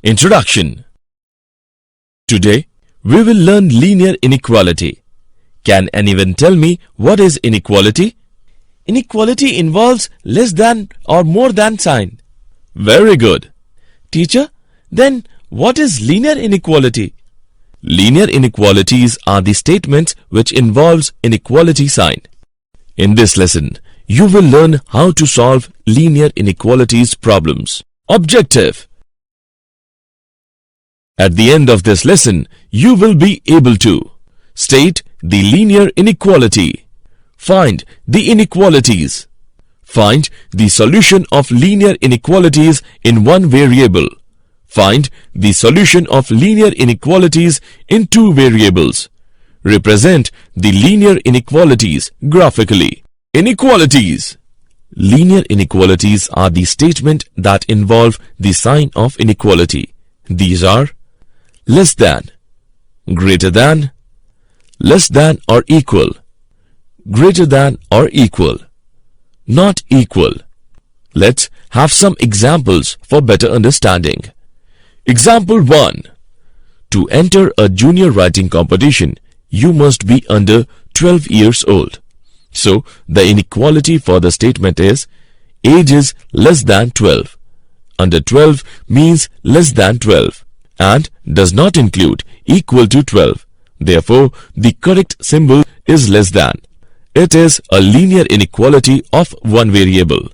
Introduction. Today, we will learn linear inequality. Can anyone tell me what is inequality? Inequality involves less than or more than sign. Very good. Teacher, then what is linear inequality? Linear inequalities are the statements which involves inequality sign. In this lesson, you will learn how to solve linear inequalities problems. Objective. At the end of this lesson, you will be able to state the linear inequality, find the inequalities, find the solution of linear inequalities in one variable, find the solution of linear inequalities in two variables, represent the linear inequalities graphically. Inequalities. Linear inequalities are the statement that involve the sign of inequality. These are less than, greater than, less than or equal, greater than or equal, not equal. Let's have some examples for better understanding. Example 1. To enter a junior writing competition, you must be under 12 years old. So, the inequality for the statement is age is less than 12. Under 12 means less than 12 and does not include equal to 12. Therefore, the correct symbol is less than. It is a linear inequality of one variable.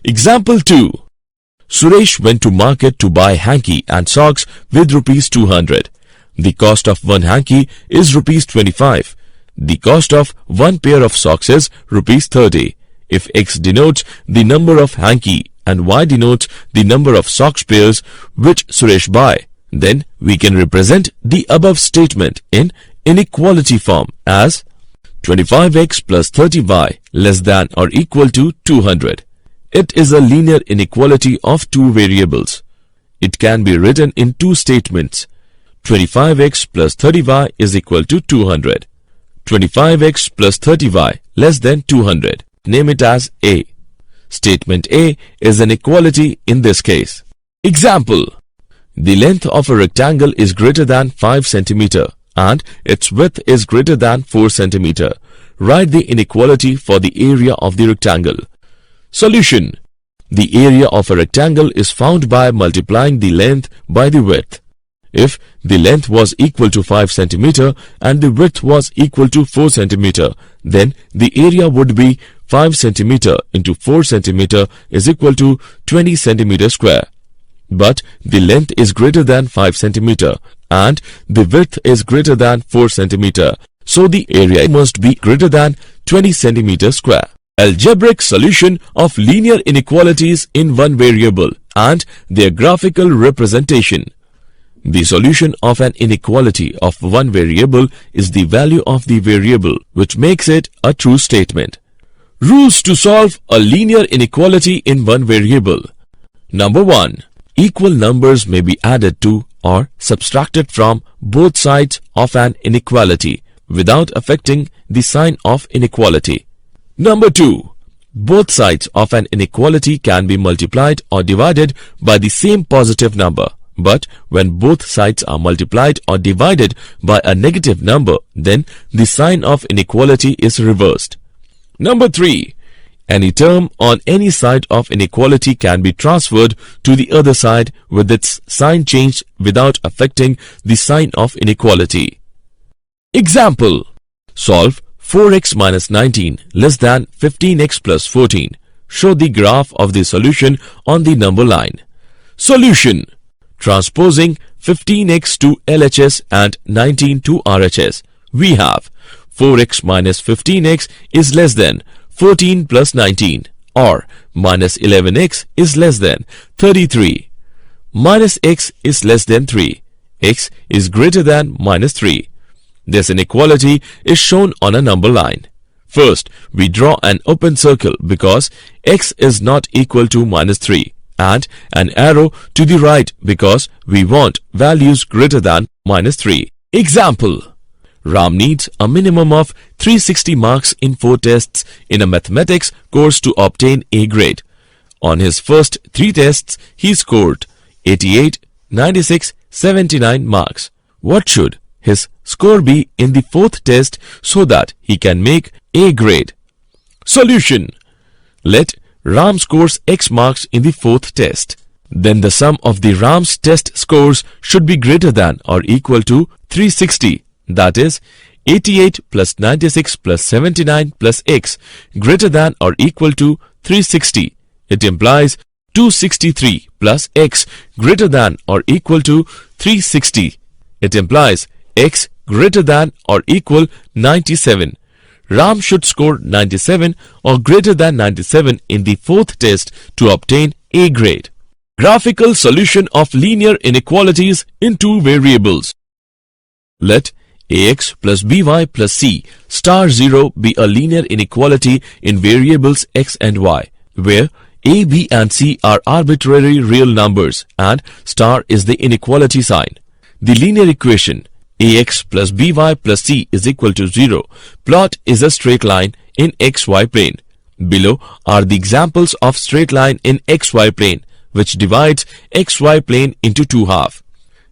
Example 2. Suresh went to market to buy hanky and socks with rupees 200. The cost of one hanky is rupees 25. The cost of one pair of socks is rupees 30. If X denotes the number of hanky and Y denotes the number of socks pairs which Suresh buy, then we can represent the above statement in inequality form as 25x plus 30y less than or equal to 200. It is a linear inequality of two variables. It can be written in two statements. 25x plus 30y is equal to 200. 25x plus 30y less than 200. Name it as A. Statement A is an equality in this case. Example. The length of a rectangle is greater than 5 cm and its width is greater than 4 cm. Write the inequality for the area of the rectangle. Solution. The area of a rectangle is found by multiplying the length by the width. If the length was equal to 5 cm and the width was equal to 4 cm, then the area would be 5 cm into 4 cm is equal to 20 cm square. But the length is greater than 5 cm and the width is greater than 4 cm. So the area must be greater than 20 cm square. Algebraic solution of linear inequalities in one variable and their graphical representation. The solution of an inequality of one variable is the value of the variable, which makes it a true statement. Rules to solve a linear inequality in one variable. Number 1. Equal numbers may be added to or subtracted from both sides of an inequality without affecting the sign of inequality. Number 2. Both sides of an inequality can be multiplied or divided by the same positive number. But when both sides are multiplied or divided by a negative number, then the sign of inequality is reversed. Number 3. Any term on any side of inequality can be transferred to the other side with its sign changed without affecting the sign of inequality. Example. Solve 4x minus 19 less than 15x plus 14. Show the graph of the solution on the number line. Solution. Transposing 15x to LHS and 19 to RHS, we have 4x minus 15x is less than 14 plus 19, or minus 11x is less than 33. Minus x is less than 3. X is greater than minus 3. This inequality is shown on a number line. First, we draw an open circle because x is not equal to minus 3 and an arrow to the right because we want values greater than minus 3. Example. Ram needs a minimum of 360 marks in 4 tests in a mathematics course to obtain A grade. On his first 3 tests, he scored 88, 96, 79 marks. What should his score be in the fourth test so that he can make A grade? Solution. Let Ram scores X marks in the fourth test. Then the sum of the Ram's test scores should be greater than or equal to 360. That is, 88 plus 96 plus 79 plus X greater than or equal to 360. It implies 263 plus X greater than or equal to 360. It implies X greater than or equal 97. Ram should score 97 or greater than 97 in the fourth test to obtain A grade. Graphical solution of linear inequalities in two variables. Let ax plus by plus c star 0 be a linear inequality in variables x and y, where a, b and c are arbitrary real numbers and star is the inequality sign. The linear equation ax plus by plus c is equal to 0 plot is a straight line in xy plane. Below are the examples of straight line in xy plane, which divides xy plane into two halves.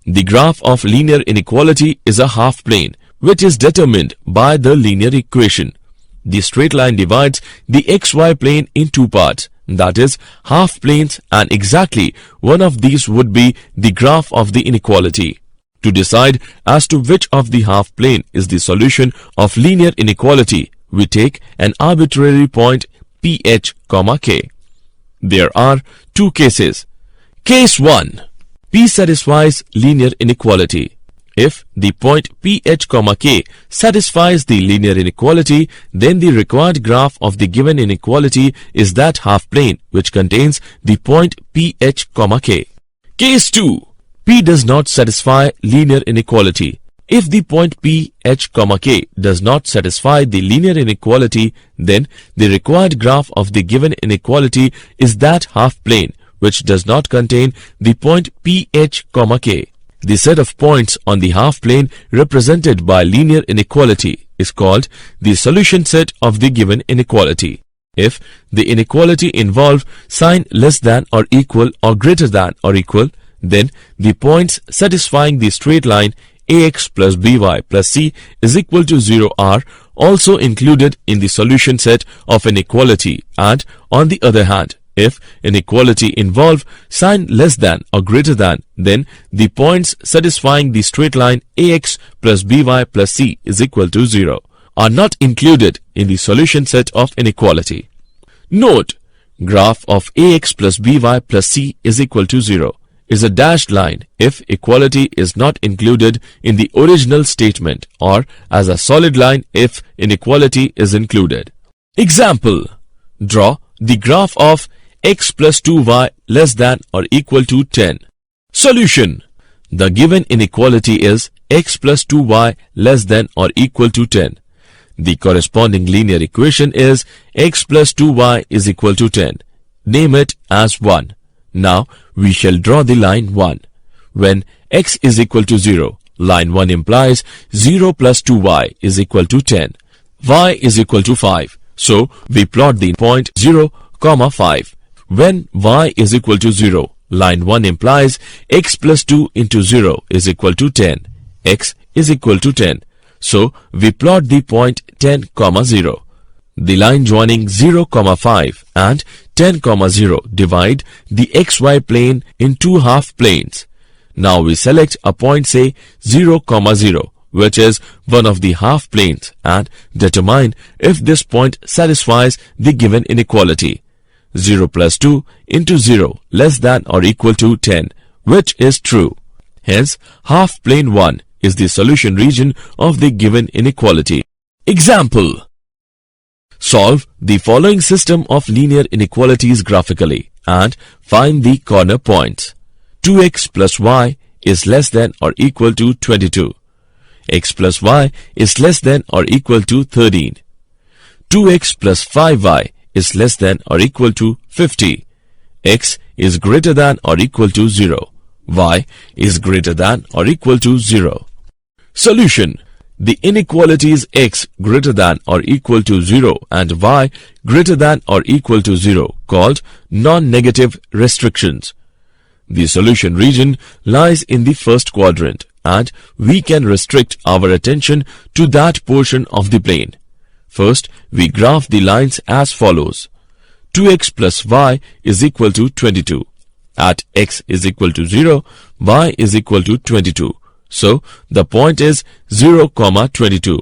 The graph of linear inequality is a half plane, which is determined by the linear equation. The straight line divides the xy plane in two parts, that is, half planes, and exactly one of these would be the graph of the inequality. To decide as to which of the half plane is the solution of linear inequality, we take an arbitrary point ph, k. There are two cases. Case 1. P satisfies linear inequality. If the point ph, k satisfies the linear inequality, then the required graph of the given inequality is that half plane which contains the point ph, k. Case 2. P does not satisfy linear inequality. If the point ph, k does not satisfy the linear inequality, then the required graph of the given inequality is that half plane which does not contain the point ph, k. The set of points on the half plane represented by linear inequality is called the solution set of the given inequality. If the inequality involves sign less than or equal or greater than or equal, then the points satisfying the straight line ax plus by plus c is equal to 0 are also included in the solution set of inequality, and on the other hand, if inequality involve sign less than or greater than, then the points satisfying the straight line ax plus by plus c is equal to 0 are not included in the solution set of inequality. Note, graph of ax plus by plus c is equal to 0 is a dashed line if equality is not included in the original statement, or as a solid line if inequality is included. Example: draw the graph of x plus 2y less than or equal to 10. Solution: the given inequality is x plus 2y less than or equal to 10. The corresponding linear equation is x plus 2y is equal to 10. Name it as 1. Now we shall draw the line 1. When x is equal to 0, line 1 implies 0 plus 2y is equal to 10. Y is equal to 5. So we plot the point 0, 5. When y is equal to 0, line 1 implies x plus 2 into 0 is equal to 10. X is equal to 10. So we plot the point 10, 0. The line joining 0, 5 and 10, 0 divide the xy plane in two half planes. Now we select a point, say 0, 0, which is one of the half planes, and determine if this point satisfies the given inequality. 0 plus 2 into 0 less than or equal to 10, which is true. Hence, half plane 1 is the solution region of the given inequality. Example: solve the following system of linear inequalities graphically and find the corner points. 2x plus y is less than or equal to 22. X plus y is less than or equal to 13. 2x plus 5y is less than or equal to 50. X is greater than or equal to 0. Y is greater than or equal to 0. Solution: the inequalities x greater than or equal to 0 and y greater than or equal to 0 called non-negative restrictions. The solution region lies in the first quadrant, and we can restrict our attention to that portion of the plane. First, we graph the lines as follows. 2x plus y is equal to 22. At x is equal to 0, y is equal to 22. So, the point is 0, 22.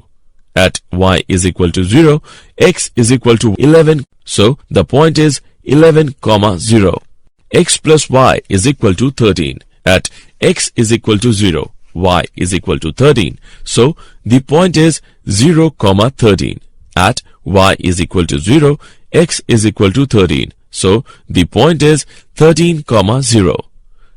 At y is equal to 0, x is equal to 11. So, the point is 11, 0. X plus y is equal to 13. At x is equal to 0, y is equal to 13. So, the point is 0, 13. At y is equal to 0, x is equal to 13. So, the point is 13, 0.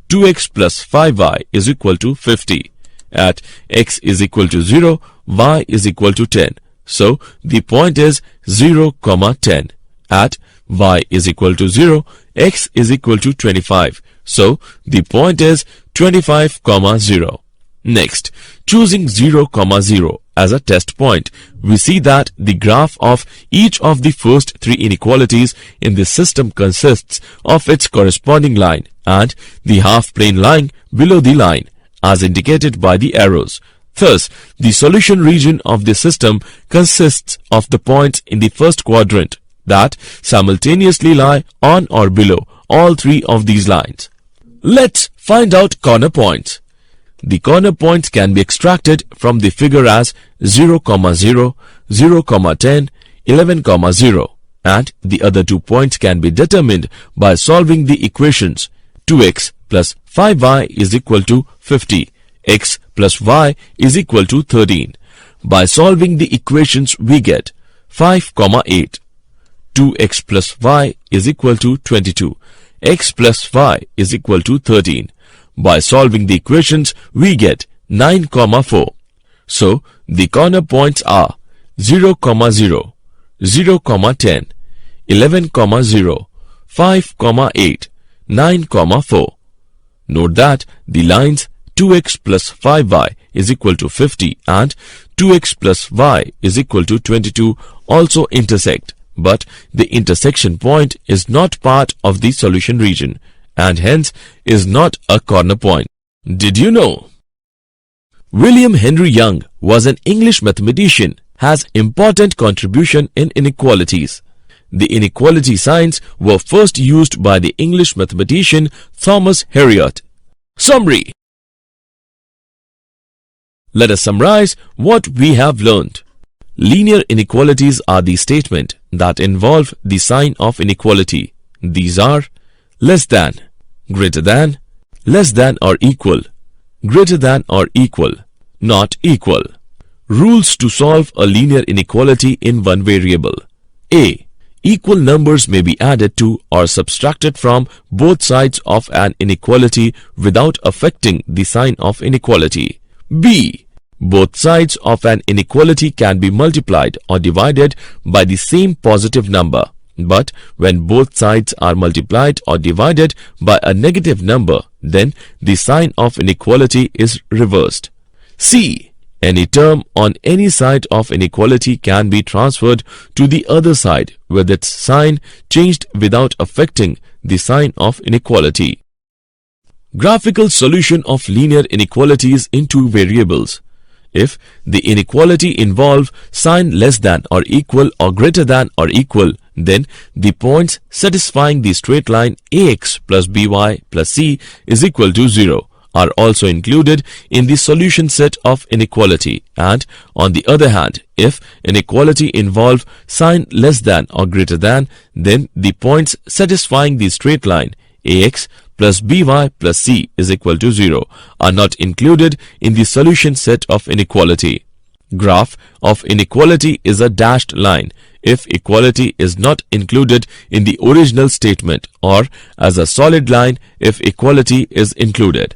2x plus 5y is equal to 50. At x is equal to 0, y is equal to 10. So, the point is 0, 10. At y is equal to 0, x is equal to 25. So, the point is 25, 0. Next, choosing 0, 0 as a test point, we see that the graph of each of the first three inequalities in this system consists of its corresponding line and the half-plane line below the line, as indicated by the arrows. Thus, the solution region of the system consists of the points in the first quadrant that simultaneously lie on or below all three of these lines. Let's find out corner points. The corner points can be extracted from the figure as 0, 0, 0, 10, 11, 0, and the other 2 points can be determined by solving the equations. 2x plus 5y is equal to 50. X plus y is equal to 13. By solving the equations, we get 5, 8. 2x plus y is equal to 22. X plus y is equal to 13. By solving the equations, we get 9, 4. So, the corner points are 0, 0, 0, 10, 11, 0, 5, 8, 9, 4. Note that the lines 2x plus 5y is equal to 50 and 2x plus y is equal to 22 also intersect, but the intersection point is not part of the solution region and hence is not a corner point. Did you know? William Henry Young was an English mathematician, has important contribution in inequalities. The inequality signs were first used by the English mathematician Thomas Heriot. Summary. Let us summarize what we have learned. Linear inequalities are the statement that involve the sign of inequality. These are less than, greater than, less than or equal, greater than or equal, not equal. Rules to solve a linear inequality in one variable. A. Equal numbers may be added to or subtracted from both sides of an inequality without affecting the sign of inequality. B. Both sides of an inequality can be multiplied or divided by the same positive number. But when both sides are multiplied or divided by a negative number, then the sign of inequality is reversed. C. Any term on any side of inequality can be transferred to the other side with its sign changed without affecting the sign of inequality. Graphical solution of linear inequalities in two variables. If the inequality involve sign less than or equal or greater than or equal, then the points satisfying the straight line ax plus by plus c is equal to 0 are also included in the solution set of inequality. And on the other hand, if inequality involve sign less than or greater than, then the points satisfying the straight line ax plus by plus c is equal to 0 are not included in the solution set of inequality. Graph of inequality is a dashed line if equality is not included in the original statement, or as a solid line if equality is included.